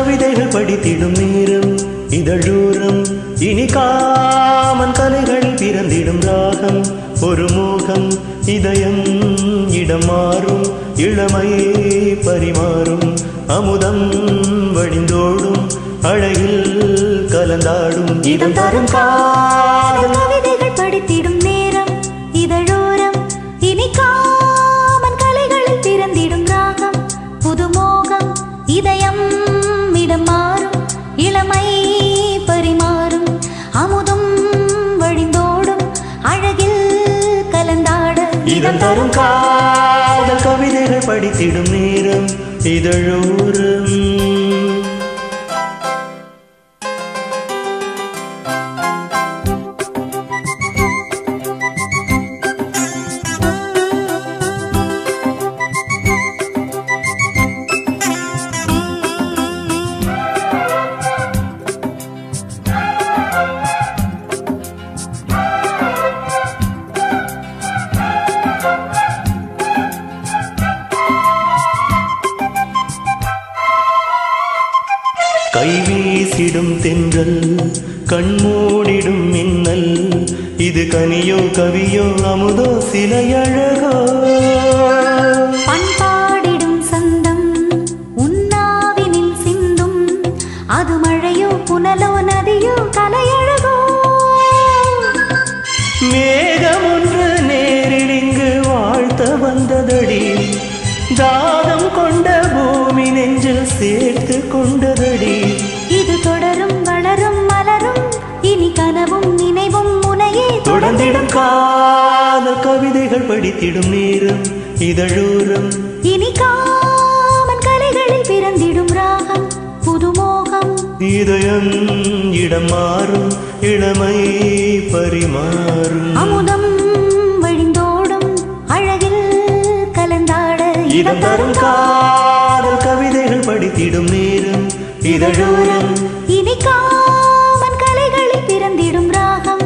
கவிதைகள் படித்திடும் நேரம் இதழூரம் இனி காமன் கலைகளில் பிறந்திடும் ராகம் ஒரு மோகம் இதயம் இடம் மாறும் இளமையே பரிமாறும் அமுதம் வழிந்தோடும் அழகில் கலந்தாடும் இதம் தரும் காதல் கவிதைகள் படித்திடும் நேரம் இதழோரம் இனி காமன் கலைகளில் பிறந்திடும் ராகம் புது மோகம் இதயம் இடம் மாறும் இளமை பரிமாறும் அமுதம் வழிந்தோடும் அழகில் கலந்தாட இதம் தரும் காதல் கவிதைகள் படித்திடும் நேரம் இதழோரம் கைவீசிடும் தென்றல் கண்மூடிடும் மின்னல் இது கனியோ கவியோ அமுதோ சிலையழகோ பண்பாடிடும் சந்தம் உன்னாவினில் சிந்தும் அது மழையோ புனலோ நதியோ கலையழகோ மேகம் ஒன்று நேரில் இங்கு வாழ்த்த வந்ததடி தாகம் கொண்ட பூமி நெஞ்சில் சேர்த்து கொண்டதடி இது தொடரும் வளரும் மலரும் இனி கனவும் நினைவும் முனையே தொடர்ந்திடும் காதல் கவிதைகள் படித்திடும் நேரம் இதழூரம் இனி காமன் கலைகளில் பிறந்திடும் ராகம் புது மோகம் இதயம் இடம் மாறும் இளமை பரிமாறும் அமுதம் வழிந்தோடும் அழகில் கலந்தாட இதம் தரும் காதல் கவிதைகள் படித்திடும் நேரம் இதழூரம் இனி காமன் கலைகளில் பிறந்திடும் ராகம்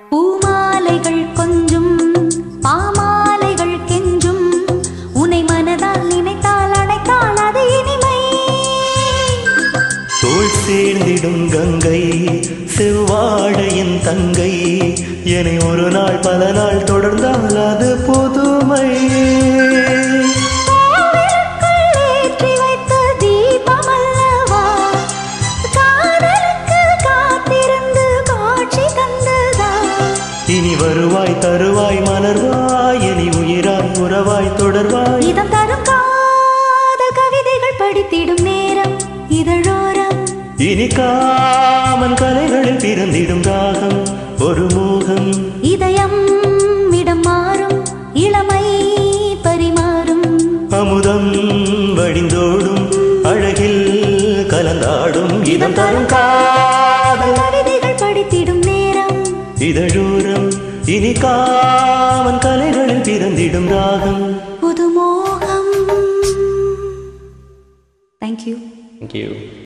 பூமாலைகள் கொஞ்சும் பாமாலைகள் கெஞ்சும் உன்னை மனதால் நினைத்தால் அணைத்தால் அது இனிமை தோள் சேர்ந்திடும் கங்கை செவ்வாழையின் தங்கை என்னை ஒரு நாள் பல நாள் தொடர்ந்தால் அது புதுமை ஏற்றி வைத்த தீபம் அல்லவா காதலுக்கு காத்திருந்து காட்சி தந்ததா இனி வருவாய் தருவாய் மலர்வாய் இனி உயிராய் உறவாய் தொடர்வாய் இதம் தரும் காதல் கவிதைகள் படித்திடும் நேரம் இதழோரம் இனி காமன் கலைகளில் பிறந்திடும் ராகம் ஒரு மோகம் இதயம் இடம் மாறும் இளமை பரிமாறும் அமுதம் வழிந்தோடும் அழகில் கலந்தாடும் இதம் தரும் காதல் கவிதைகள் படித்திடும் நேரம் இதழூரம் இனி காமன் கலைகளில் பிறந்திடும் ராகம் புது மோகம். Thank you. Thank you.